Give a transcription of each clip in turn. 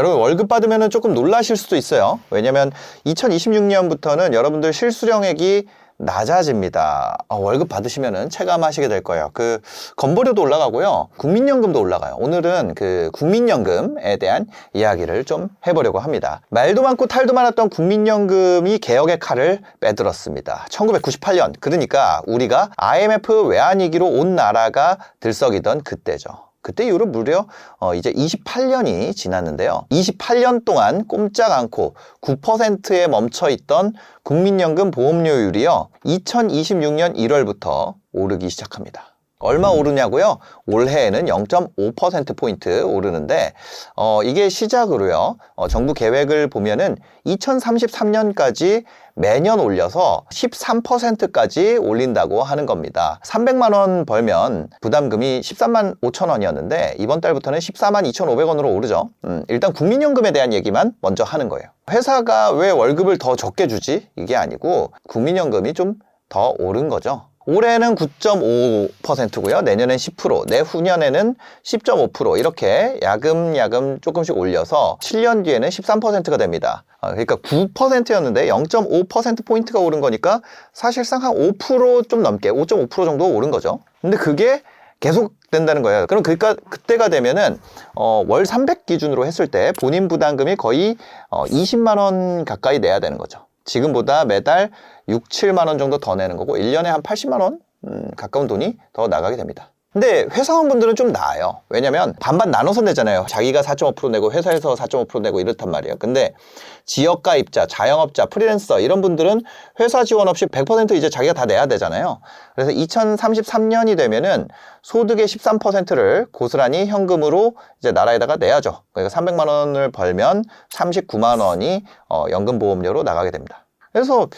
여러분 월급 받으면 조금 놀라실 수도 있어요. 왜냐면 2026년부터는 여러분들 실수령액이 낮아집니다. 월급 받으시면은 체감하시게 될 거예요. 그 건보료도 올라가고요. 국민연금도 올라가요. 오늘은 그 국민연금에 대한 이야기를 좀 해보려고 합니다. 말도 많고 탈도 많았던 국민연금이 개혁의 칼을 빼들었습니다. 1998년, 그러니까 우리가 IMF 외환위기로 온 나라가 들썩이던 그때죠. 그때 이후로 무려 이제 28년이 지났는데요. 28년 동안 꼼짝 않고 9%에 멈춰있던 국민연금 보험료율이요. 2026년 1월부터 오르기 시작합니다. 얼마 오르냐고요? 올해에는 0.5%포인트 오르는데 이게 시작으로요. 정부 계획을 보면은 2033년까지 매년 올려서 13%까지 올린다고 하는 겁니다. 300만 원 벌면 부담금이 13만 5천 원이었는데 이번 달부터는 14만 2,500원으로 오르죠. 일단 국민연금에 대한 얘기만 먼저 하는 거예요. 회사가 왜 월급을 더 적게 주지? 이게 아니고 국민연금이 좀 더 오른 거죠. 올해는 9.5%고요. 내년엔 10%, 내후년에는 10.5% 이렇게 야금야금 조금씩 올려서 7년 뒤에는 13%가 됩니다. 그러니까 9%였는데 0.5%포인트가 오른 거니까 사실상 한 5% 좀 넘게 5.5% 정도 오른 거죠. 근데 그게 계속 된다는 거예요. 그럼 그러니까 그때가 되면은 월 300 기준으로 했을 때 본인 부담금이 거의 20만 원 가까이 내야 되는 거죠. 지금보다 매달 6, 7만 원 정도 더 내는 거고 1년에 한 80만 원 가까운 돈이 더 나가게 됩니다. 근데 회사원분들은 좀 나아요. 왜냐면 반반 나눠서 내잖아요. 자기가 4.5% 내고 회사에서 4.5% 내고 이렇단 말이에요. 근데 지역가입자, 자영업자, 프리랜서 이런 분들은 회사 지원 없이 100% 이제 자기가 다 내야 되잖아요. 그래서 2033년이 되면은 소득의 13%를 고스란히 현금으로 이제 나라에다가 내야죠. 그러니까 300만 원을 벌면 39만 원이 연금보험료로 나가게 됩니다. 그래서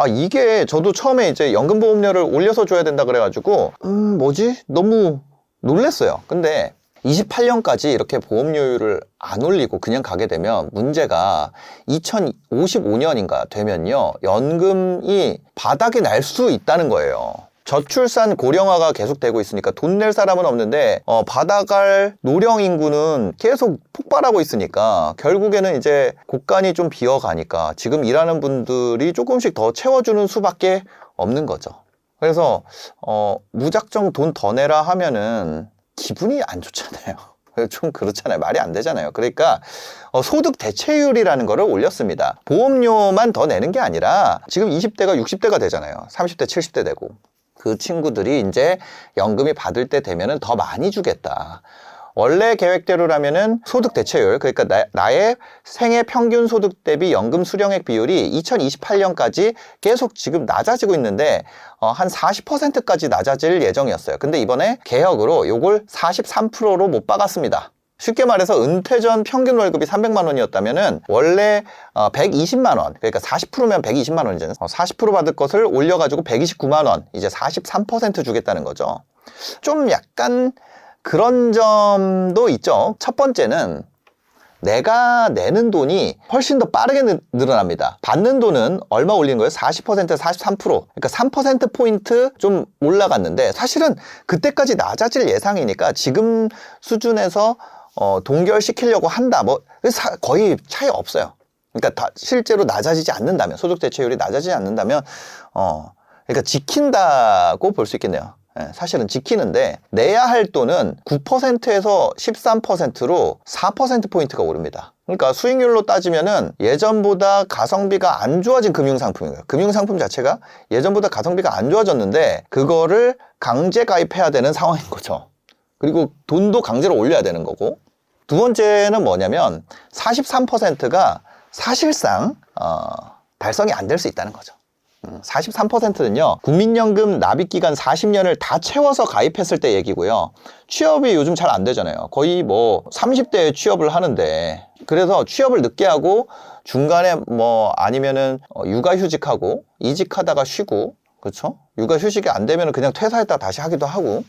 이게 저도 처음에 이제 연금보험료를 올려서 줘야 된다 그래가지고 뭐지? 너무 놀랬어요. 근데 28년까지 이렇게 보험료율을 안 올리고 그냥 가게 되면 문제가 2055년인가 되면요 연금이 바닥에 날 수 있다는 거예요. 저출산 고령화가 계속되고 있으니까 돈 낼 사람은 없는데 받아갈 노령 인구는 계속 폭발하고 있으니까 결국에는 이제 곳간이 좀 비어가니까 지금 일하는 분들이 조금씩 더 채워주는 수밖에 없는 거죠. 그래서 무작정 돈 더 내라 하면은 기분이 안 좋잖아요. 좀 그렇잖아요. 말이 안 되잖아요. 그러니까 소득 대체율이라는 거를 올렸습니다. 보험료만 더 내는 게 아니라 지금 20대가 60대가 되잖아요. 30대 70대 되고 그 친구들이 이제 연금이 받을 때 되면은 더 많이 주겠다. 원래 계획대로라면은 소득 대체율, 그러니까 나의 생애 평균 소득 대비 연금 수령액 비율이 2028년까지 계속 지금 낮아지고 있는데 한 40%까지 낮아질 예정이었어요. 근데 이번에 개혁으로 요걸 43%로 못 박았습니다. 쉽게 말해서 은퇴 전 평균 월급이 300만 원이었다면은 원래 120만 원, 그러니까 40%면 120만 원이잖아요. 40% 받을 것을 올려가지고 129만 원, 이제 43% 주겠다는 거죠. 좀 약간 그런 점도 있죠. 첫 번째는 내가 내는 돈이 훨씬 더 빠르게 늘어납니다. 받는 돈은 얼마 올린 거예요? 40%, 43%. 그러니까 3%포인트 좀 올라갔는데 사실은 그때까지 낮아질 예상이니까 지금 수준에서 동결시키려고 한다. 거의 차이 없어요. 그러니까 실제로 낮아지지 않는다면, 소득 대체율이 낮아지지 않는다면, 그러니까 지킨다고 볼 수 있겠네요. 사실은 지키는데 내야 할 돈은 9%에서 13%로 4%포인트가 오릅니다. 그러니까 수익률로 따지면은 예전보다 가성비가 안 좋아진 금융상품이에요. 금융상품 자체가 예전보다 가성비가 안 좋아졌는데 그거를 강제 가입해야 되는 상황인 거죠. 그리고 돈도 강제로 올려야 되는 거고. 두 번째는 뭐냐면 43%가 사실상 달성이 안 될 수 있다는 거죠. 43%는요 국민연금 납입기간 40년을 다 채워서 가입했을 때 얘기고요. 취업이 요즘 잘 안 되잖아요. 거의 뭐 30대에 취업을 하는데, 그래서 취업을 늦게 하고 중간에 아니면은 육아휴직하고 이직하다가 쉬고, 그렇죠? 육아휴직이 안 되면 그냥 퇴사했다 다시 하기도 하고,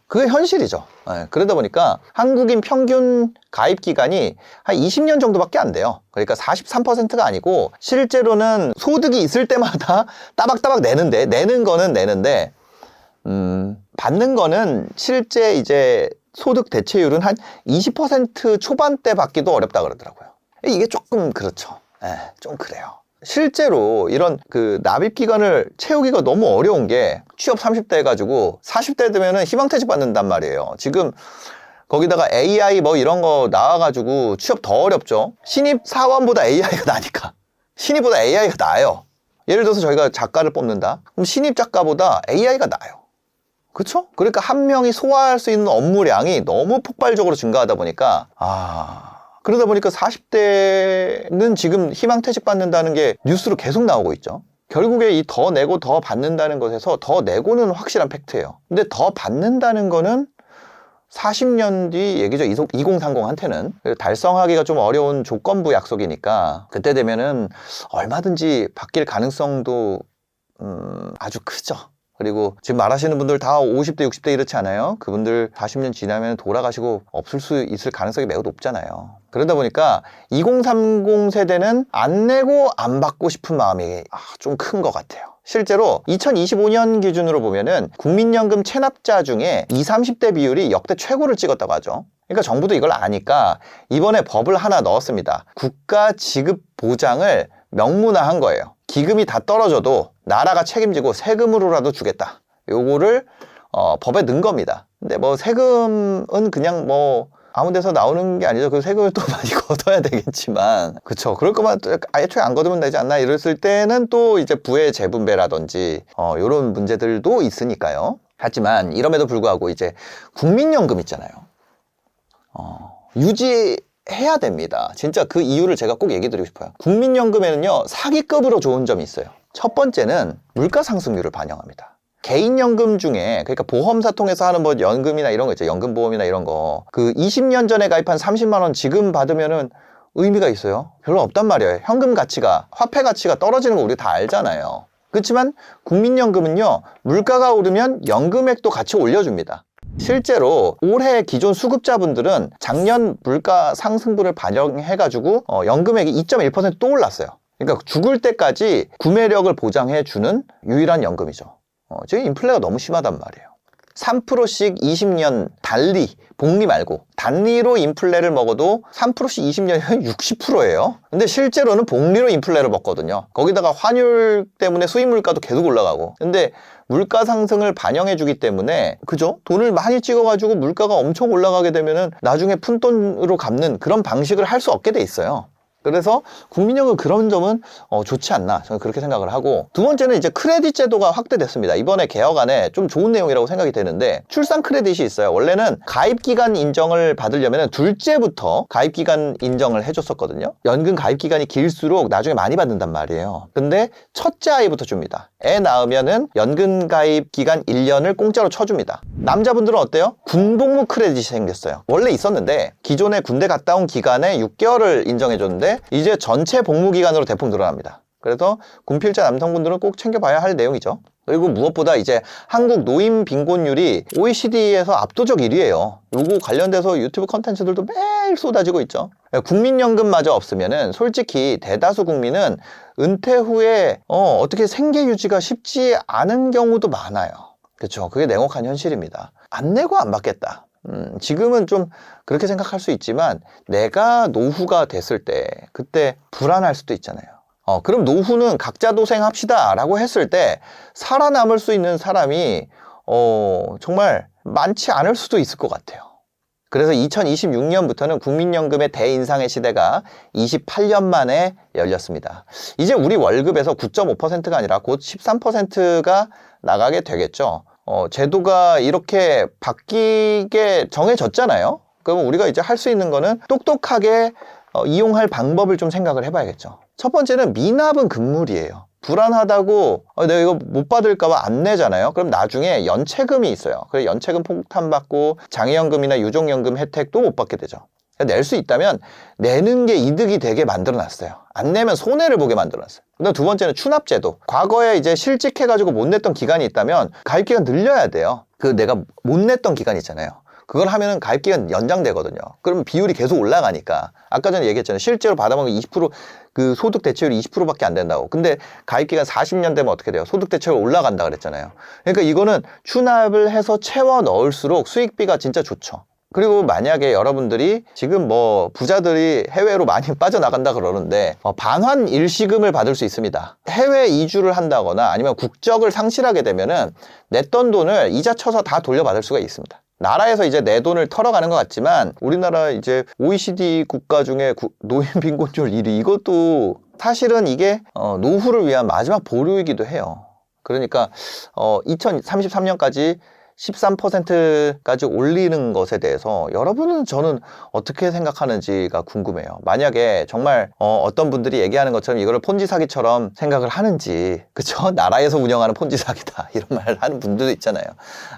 그게 현실이죠. 그러다 보니까 한국인 평균 가입 기간이 한 20년 정도밖에 안 돼요. 그러니까 43%가 아니고 실제로는 소득이 있을 때마다 따박따박 내는 거는 내는데 받는 거는 실제 이제 소득 대체율은 한 20% 초반대 받기도 어렵다 그러더라고요. 이게 조금 그렇죠. 좀 그래요. 실제로 이런 그 납입 기간을 채우기가 너무 어려운 게 취업 30대 해가지고 40대 되면은 희망퇴직 받는단 말이에요. 지금 거기다가 AI 뭐 이런 거 나와가지고 취업 더 어렵죠. 신입 사원보다 AI가 나니까. 신입보다 AI가 나아요. 예를 들어서 저희가 작가를 뽑는다. 그럼 신입 작가보다 AI가 나아요. 그렇죠? 그러니까 한 명이 소화할 수 있는 업무량이 너무 폭발적으로 증가하다 보니까 그러다 보니까 40대는 지금 희망퇴직 받는다는 게 뉴스로 계속 나오고 있죠. 결국에 이 더 내고 더 받는다는 것에서 더 내고는 확실한 팩트예요. 근데 더 받는다는 거는 40년 뒤 얘기죠. 2030한테는 달성하기가 좀 어려운 조건부 약속이니까 그때 되면은 얼마든지 바뀔 가능성도 아주 크죠. 그리고 지금 말하시는 분들 다 50대, 60대 이렇지 않아요? 그분들 40년 지나면 돌아가시고 없을 수 있을 가능성이 매우 높잖아요. 그러다 보니까 2030 세대는 안 내고 안 받고 싶은 마음이 좀 큰 것 같아요. 실제로 2025년 기준으로 보면은 국민연금 체납자 중에 20, 30대 비율이 역대 최고를 찍었다고 하죠. 그러니까 정부도 이걸 아니까 이번에 법을 하나 넣었습니다. 국가 지급 보장을 명문화한 거예요. 기금이 다 떨어져도 나라가 책임지고 세금으로라도 주겠다. 요거를 법에 넣은 겁니다. 근데 뭐 세금은 그냥 뭐 아무 데서 나오는 게 아니죠. 그 세금을 또 많이 걷어야 되겠지만 그쵸. 그럴 거면 애초에 안 걷으면 되지 않나 이랬을 때는 또 이제 부의 재분배라든지 요런 문제들도 있으니까요. 하지만 이럼에도 불구하고 이제 국민연금 있잖아요. 유지해야 됩니다. 진짜 그 이유를 제가 꼭 얘기 드리고 싶어요. 국민연금에는요 사기급으로 좋은 점이 있어요. 첫 번째는 물가 상승률을 반영합니다. 개인연금 중에 그러니까 보험사 통해서 하는 뭐 연금이나 이런 거 있죠. 연금보험이나 이런 거 그 20년 전에 가입한 30만 원 지금 받으면은 의미가 있어요? 별로 없단 말이에요. 현금 가치가 화폐 가치가 떨어지는 거 우리 다 알잖아요. 그렇지만 국민연금은요 물가가 오르면 연금액도 같이 올려줍니다. 실제로 올해 기존 수급자분들은 작년 물가 상승분을 반영해가지고 연금액이 2.1% 또 올랐어요. 그러니까 죽을 때까지 구매력을 보장해주는 유일한 연금이죠. 지금 인플레가 너무 심하단 말이에요. 3%씩 20년 달리, 복리 말고 단리로 인플레를 먹어도 3%씩 20년이면 60%예요. 근데 실제로는 복리로 인플레를 먹거든요. 거기다가 환율 때문에 수입 물가도 계속 올라가고. 근데 물가 상승을 반영해 주기 때문에 그죠? 돈을 많이 찍어가지고 물가가 엄청 올라가게 되면은 나중에 푼돈으로 갚는 그런 방식을 할 수 없게 돼 있어요. 그래서 국민연금 그런 점은 좋지 않나 저는 그렇게 생각을 하고, 두 번째는 이제 크레딧 제도가 확대됐습니다. 이번에 개혁안에 좀 좋은 내용이라고 생각이 되는데, 출산 크레딧이 있어요. 원래는 가입기간 인정을 받으려면 둘째부터 가입기간 인정을 해줬었거든요. 연금 가입기간이 길수록 나중에 많이 받는단 말이에요. 근데 첫째 아이부터 줍니다. 애 낳으면은 연금 가입기간 1년을 공짜로 쳐줍니다. 남자분들은 어때요? 군복무 크레딧이 생겼어요. 원래 있었는데 기존에 군대 갔다 온 기간에 6개월을 인정해줬는데 이제 전체 복무 기간으로 대폭 늘어납니다. 그래서 군필자 남성분들은 꼭 챙겨봐야 할 내용이죠. 그리고 무엇보다 이제 한국 노인 빈곤율이 OECD에서 압도적 1위예요. 요거 관련돼서 유튜브 컨텐츠들도 매일 쏟아지고 있죠. 국민연금마저 없으면은 솔직히 대다수 국민은 은퇴 후에 어떻게 생계 유지가 쉽지 않은 경우도 많아요. 그렇죠. 그게 냉혹한 현실입니다. 안 내고 안 받겠다. 지금은 좀 그렇게 생각할 수 있지만 내가 노후가 됐을 때 그때 불안할 수도 있잖아요. 그럼 노후는 각자 도생합시다 라고 했을 때 살아남을 수 있는 사람이 정말 많지 않을 수도 있을 것 같아요. 그래서 2026년부터는 국민연금의 대인상의 시대가 28년 만에 열렸습니다. 이제 우리 월급에서 9.5%가 아니라 곧 13%가 나가게 되겠죠. 제도가 이렇게 바뀌게 정해졌잖아요. 그러면 우리가 이제 할 수 있는 거는 똑똑하게 이용할 방법을 좀 생각을 해봐야겠죠. 첫 번째는 미납은 금물이에요. 불안하다고 내가 이거 못 받을까봐 안 내잖아요. 그럼 나중에 연체금이 있어요. 그래서 연체금 폭탄받고 장애연금이나 유족연금 혜택도 못 받게 되죠. 낼 수 있다면 내는 게 이득이 되게 만들어놨어요. 안 내면 손해를 보게 만들어놨어요. 그다음 두 번째는 추납제도. 과거에 이제 실직해가지고 못 냈던 기간이 있다면 가입기간 늘려야 돼요. 그 내가 못 냈던 기간 있잖아요. 그걸 하면은 가입기간 연장되거든요. 그럼 비율이 계속 올라가니까. 아까 전에 얘기했잖아요. 실제로 받아먹은 20% 그 소득 대체율이 20%밖에 안 된다고. 근데 가입기간 40년 되면 어떻게 돼요? 소득 대체율 올라간다 그랬잖아요. 그러니까 이거는 추납을 해서 채워 넣을수록 수익비가 진짜 좋죠. 그리고 만약에 여러분들이 지금 뭐 부자들이 해외로 많이 빠져나간다 그러는데 반환 일시금을 받을 수 있습니다. 해외 이주를 한다거나 아니면 국적을 상실하게 되면은 냈던 돈을 이자 쳐서 다 돌려받을 수가 있습니다. 나라에서 이제 내 돈을 털어가는 것 같지만 우리나라 이제 OECD 국가 중에 노인 빈곤율 1위, 이것도 사실은 이게 노후를 위한 마지막 보루이기도 해요. 그러니까 2033년까지 13%까지 올리는 것에 대해서 여러분은 저는 어떻게 생각하는지가 궁금해요. 만약에 정말 어떤 분들이 얘기하는 것처럼 이거를 폰지 사기처럼 생각을 하는지, 그쵸? 나라에서 운영하는 폰지 사기다 이런 말을 하는 분들도 있잖아요.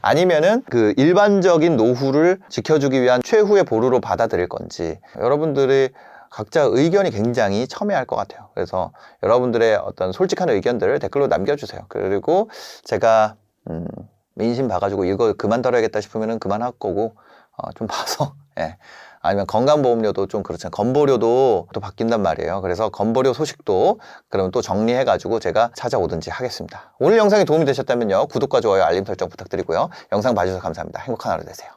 아니면은 그 일반적인 노후를 지켜주기 위한 최후의 보루로 받아들일 건지, 여러분들의 각자 의견이 굉장히 첨예할 것 같아요. 그래서 여러분들의 어떤 솔직한 의견들을 댓글로 남겨주세요. 그리고 제가 민심 봐가지고 이거 그만둬야겠다 싶으면 그만할 거고, 좀 봐서, 예. 아니면 건강보험료도 좀 그렇잖아요. 건보료도 또 바뀐단 말이에요. 그래서 건보료 소식도 그러면 또 정리해가지고 제가 찾아오든지 하겠습니다. 오늘 영상이 도움이 되셨다면요, 구독과 좋아요, 알림 설정 부탁드리고요. 영상 봐주셔서 감사합니다. 행복한 하루 되세요.